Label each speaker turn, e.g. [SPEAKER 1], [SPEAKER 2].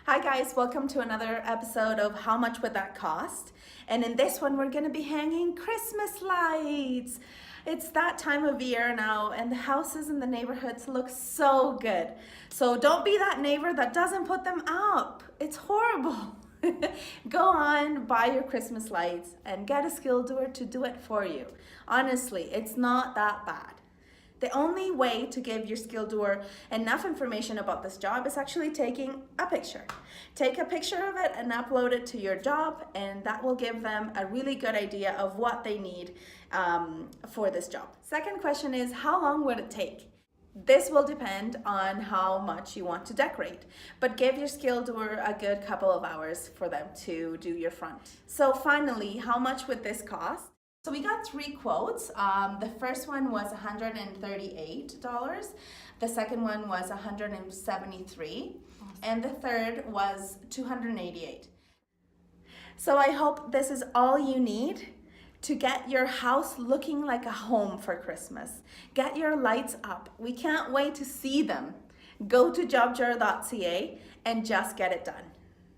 [SPEAKER 1] Hi guys, welcome to another episode of How Much Would That Cost? And in this one, we're gonna be hanging Christmas lights. It's that time of year now and the houses in the neighborhoods look so good. So don't be that neighbor that doesn't put them up. It's horrible. Go on, buy your Christmas lights and get a skilled doer to do it for you. Honestly, it's not that bad. The only way to give your skilled doer enough information about this job is actually taking a picture. Take a picture of it and upload it to your job, and that will give them a really good idea of what they need for this job. Second question is, how long would it take? This will depend on how much you want to decorate, but give your skilled doer a good couple of hours for them to do your front. So finally, how much would this cost? So we got 3 quotes. The first one was $138. The second one was $173. And the third was $288. So I hope this is all you need to get your house looking like a home for Christmas. Get your lights up. We can't wait to see them. Go to jobjar.ca and just get it done.